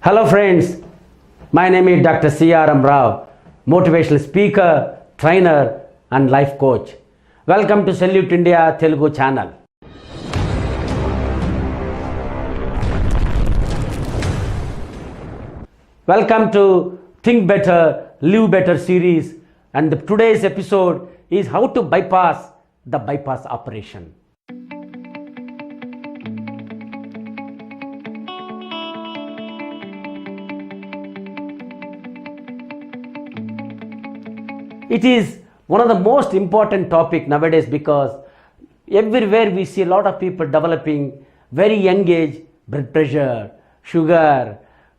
Hello friends, my name is DR.C.R.M.RAO, motivational speaker, trainer and life coach. Welcome to Salute India Telugu channel. Welcome to Think Better, Live Better series, and today's episode is how to bypass the bypass operation. It is one of the most important topic nowadays because everywhere we see a lot of people developing very young age blood pressure, sugar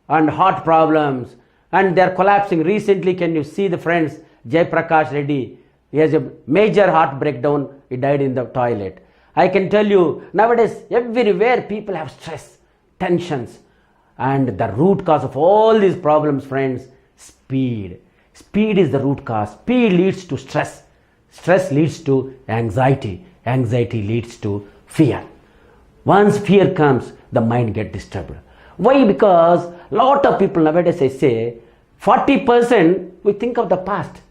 and heart problems, and they are collapsing. Recently, can you see the friends Jai Prakash Reddy? He has a major heart breakdown. He died in the toilet. I can tell you nowadays everywhere people have stress, tensions, and the root cause of all these problems, friends, speed. Speed is the root cause. Speed leads to stress. Stress leads to anxiety. Anxiety leads to fear. Once fear comes, the mind gets disturbed. Why? Because lot of people nowadays, I say, 40% we think of the past,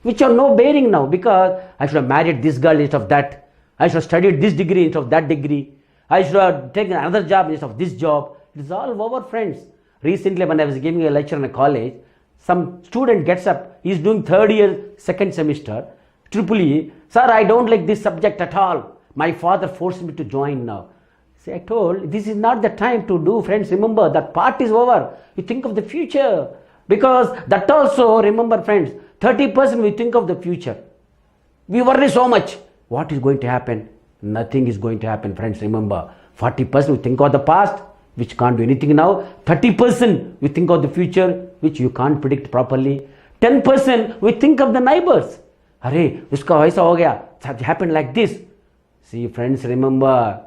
which are no bearing now, because I should have married this girl instead of that. I should have studied this degree instead of that degree. I should have taken another job instead of this job. It is all over, friends. Recently, when I was giving a lecture in a college, some student gets up, he is doing third year, second semester, triple E. Sir, I don't like this subject at all. My father forced me to join now. See, I told, this is not the time to do, friends. Remember, that part is over. You think of the future. Because that also, remember, friends, 30% we think of the future. We worry so much. What is going to happen? Nothing is going to happen, friends. Remember, 40% we think of the past, which can't do anything now. 30% we think of the future, which you can't predict properly. 10% we think of the neighbors. Arey, uska aisa ho gaya. It happened like this. See, friends, remember,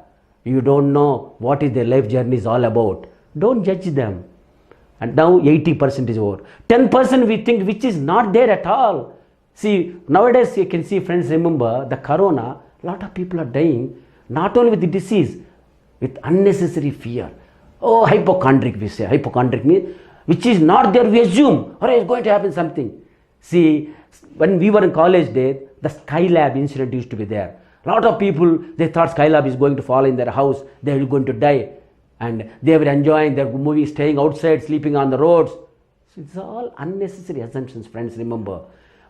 you don't know what is their life journey is all about. Don't judge them. And now 80% is over. 10% we think which is not there at all. See, nowadays you can see, friends, remember the corona, a lot of people are dying, not only with the disease, with unnecessary fear. Oh, hypochondriac, we say. Hypochondriac means, which is not there, we assume, or it's going to happen something. See, when we were in college days, the Skylab incident used to be there. A lot of people, they thought Skylab is going to fall in their house, they were going to die. And they were enjoying their movie, staying outside, sleeping on the roads. So it's all unnecessary assumptions, friends, remember.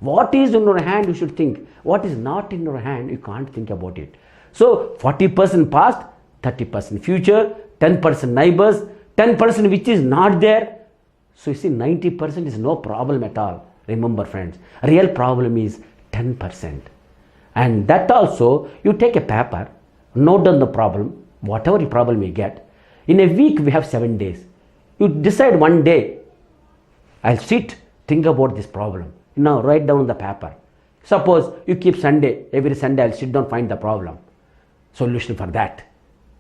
What is in your hand, you should think. What is not in your hand, you can't think about it. So 40% past, 30% future, 10% neighbors, 10% which is not there. So you see, 90% is no problem at all. Remember, friends, real problem is 10%. And that also, you take a paper, note down the problem, whatever problem you get. In a week, we have 7 days. You decide one day, I'll sit, think about this problem. Now, write down the paper. Suppose you keep Sunday, every Sunday I'll sit down, find the problem. Solution for that.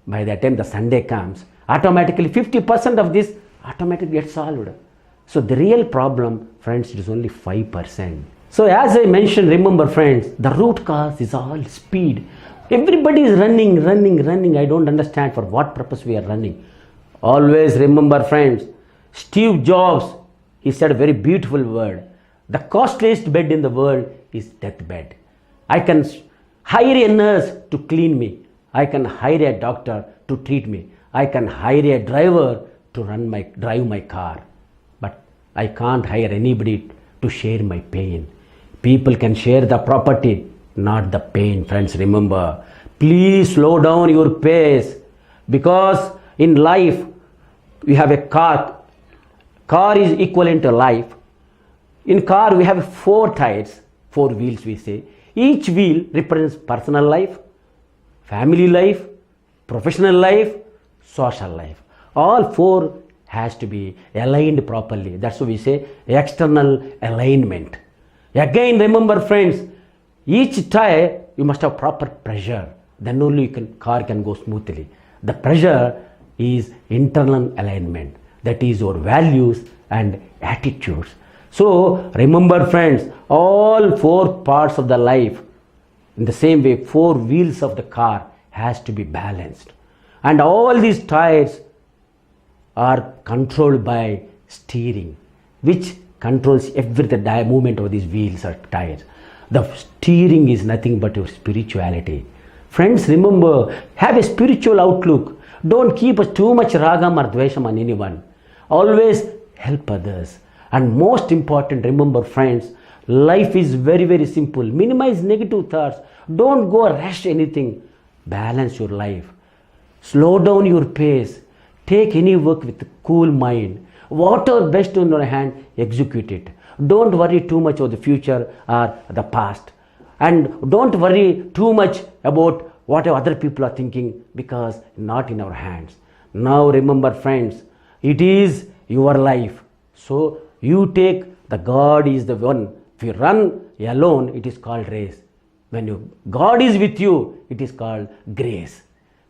By the time the Sunday comes, automatically 50% of this automatically gets solved. So the real problem, friends, is only 5%. So as I mentioned, remember, friends, the root cause is all speed. Everybody is running. I don't understand for what purpose we are running. Always remember, friends, Steve Jobs, he said a very beautiful word. The costliest bed in the world is deathbed. I can hire a nurse to clean me. I can hire a doctor to treat me. I can hire a driver to drive my car. But I can't hire anybody to share my pain. People can share the property, not the pain, friends. Remember, please slow down your pace, because in life we have a car. Car is equivalent to life. In car we have 4 tires, 4 wheels, we say. Each wheel represents personal life, family life, professional life, social life. All 4 has to be aligned properly. That's why we say external alignment. Again, remember, friends, each tire you must have proper pressure. Then only car can go smoothly. The pressure is internal alignment. That is your values and attitudes. So remember, friends, all 4 parts of the life, in the same way, 4 wheels of the car has to be balanced. And all these tires are controlled by steering, which controls the movement of these wheels or tires. The steering is nothing but your spirituality. Friends, remember, have a spiritual outlook. Don't keep too much ragam or dvesham on anyone. Always help others. And most important, remember friends, life is very, very simple. Minimize negative thoughts. Don't go rush anything. Balance your life. Slow down your pace. Take any work with a cool mind. Whatever best in your hand, execute it. Don't worry too much of the future or the past. And don't worry too much about what other people are thinking, because not in our hands. Now remember friends, it is your life. So you take, the God is the one. If you run alone, it is called race. When God is with you, it is called grace.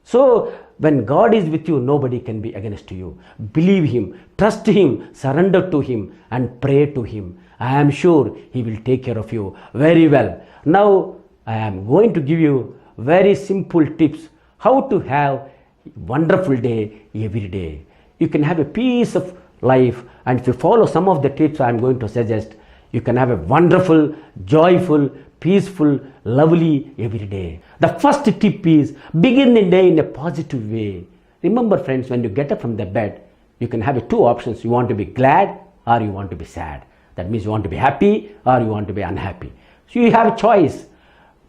So when God is with you, nobody can be against you. Believe Him, trust Him, surrender to Him and pray to Him. I am sure He will take care of you very well. Now I am going to give you very simple tips how to have wonderful day every day. You can have a peace of life, and if you follow some of the tips I am going to suggest, you can have a wonderful, joyful, peaceful, lovely every day. The first tip is begin the day in a positive way. Remember friends, when you get up from the bed, you can have two options. You want to be glad or you want to be sad. That means you want to be happy or you want to be unhappy. So you have a choice.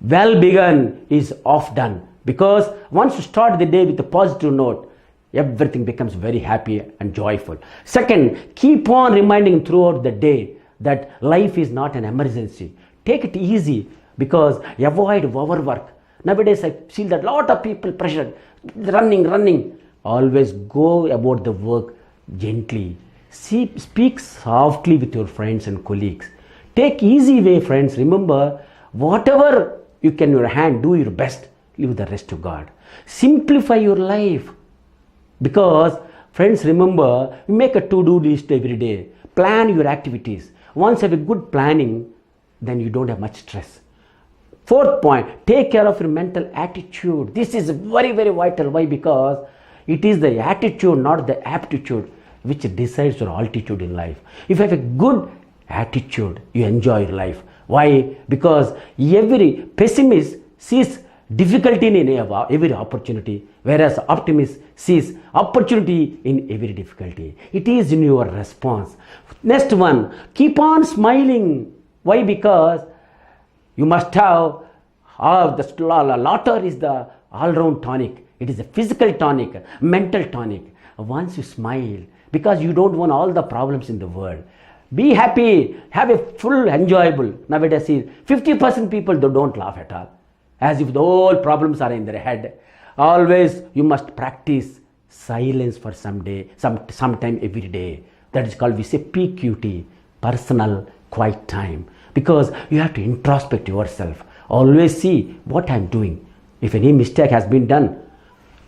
Well begun is off done, because once you start the day with a positive note, everything becomes very happy and joyful. Second, keep on reminding throughout the day that life is not an emergency. Take it easy, because avoid overwork. Nowadays I see that a lot of people pressured, running. Always go about the work gently. Speak softly with your friends and colleagues. Take easy way friends. Remember, whatever you can in your hand, do your best. Leave the rest to God. Simplify your life. Because friends, remember, you make a to-do list every day. Plan your activities. Once you have a good planning, then you don't have much stress. Fourth point, take care of your mental attitude. This is very, very vital. Why? Because it is the attitude, not the aptitude, which decides your altitude in life. If you have a good attitude, you enjoy your life. Why? Because every pessimist sees difficulty in every opportunity, whereas optimist sees opportunity in every difficulty. It is in your response. Next one, keep on smiling. Why? Because you must have, the laughter is the all-round tonic. It is a physical tonic, mental tonic. Once you smile, because you don't want all the problems in the world. Be happy, have a full enjoyable. Nowadays, 50% people don't laugh at all, as if the whole problems are in their head. Always you must practice silence for some time every day. That is called, we say, PQT, personal quiet time. Because you have to introspect yourself. Always see what I am doing. If any mistake has been done,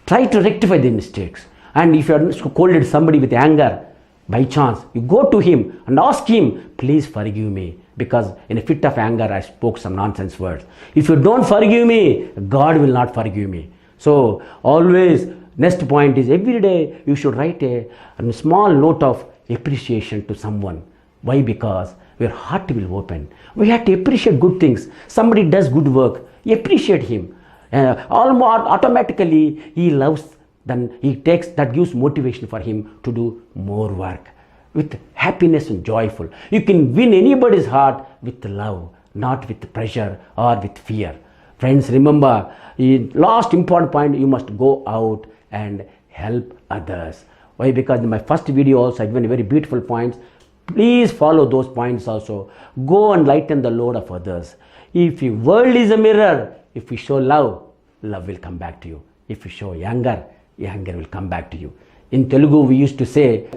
try to rectify the mistakes. And if you are scolded somebody with anger, by chance, you go to him and ask him, please forgive me, because in a fit of anger I spoke some nonsense words. If you don't forgive me, God will not forgive me. So always, next point is, every day you should write a small note of appreciation to someone. Why? Because your heart will open. We have to appreciate good things. Somebody does good work, appreciate him. Almost automatically he loves, then he takes, that gives motivation for him to do more work with happiness and joyful. You can win anybody's heart with love, not with pressure or with fear. Friends, remember, last important point, you must go out and help others. Why? Because in my first video also I given very beautiful points. Please follow those points also. Go and lighten the load of others. If your world is a mirror, if you show love, love will come back to you. If you show anger, anger will come back to you. In Telugu we used to say,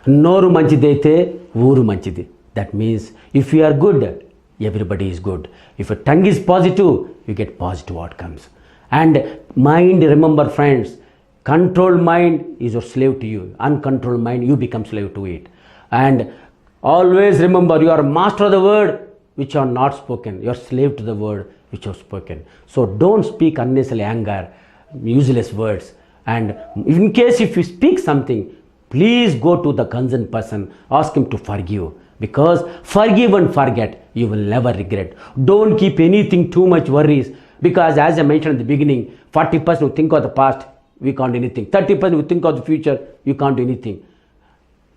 Noru manchidaithe, Uru manchidi. That means if you are good, everybody is good. If your tongue is positive, you get positive outcomes. And mind, remember friends, controlled mind is your slave to you. Uncontrolled mind, you become slave to it. And always remember, you are master of the word which are not spoken. You are slave to the word which are spoken. So don't speak unnecessary anger, useless words. And in case if you speak something, please go to the concerned person, ask him to forgive. Because forgive and forget, you will never regret. Don't keep anything too much worries. Because as I mentioned in the beginning, 40% who think of the past, we can't do anything. 30% who think of the future, you can't do anything.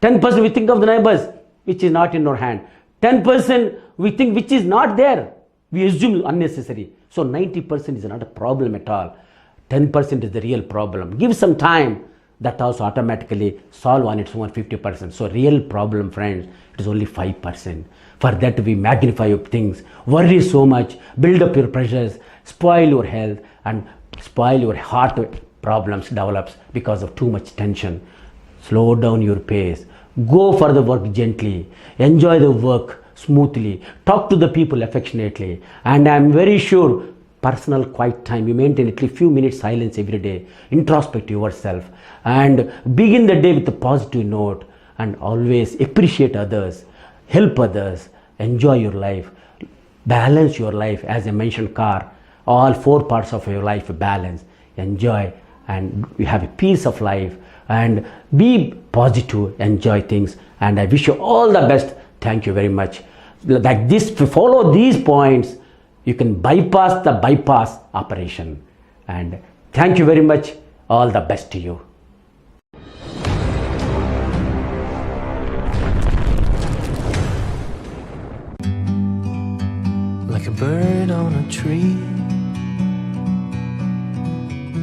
10% we think of the neighbors, which is not in our hand. 10% we think which is not there. We assume unnecessary. So 90% is not a problem at all. 10% is the real problem. Give some time. That also automatically solve on its own 50%. So real problem, friends, it is only 5%. For that we magnify your things, worry so much, build up your pressures, spoil your health and spoil your heart problems develops because of too much tension. Slow down your pace. Go for the work gently. Enjoy the work smoothly. Talk to the people affectionately. And I am very sure personal quiet time, you maintain at least few minutes silence every day, introspect yourself and begin the day with a positive note and always appreciate others, help others, enjoy your life, balance your life. As I mentioned, car, all 4 parts of your life balance, enjoy and you have a peace of life and be positive, enjoy things, and I wish you all the best. Thank you very much. Like this, follow these points, you can bypass the bypass operation. And thank you very much. All the best to you. Like a bird on a tree,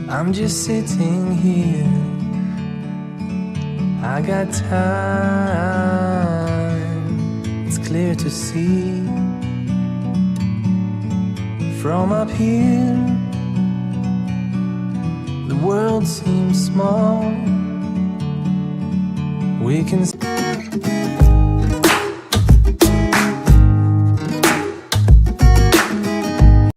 I'm just sitting here. I got time, it's clear to see. From up here, the world seems small. We can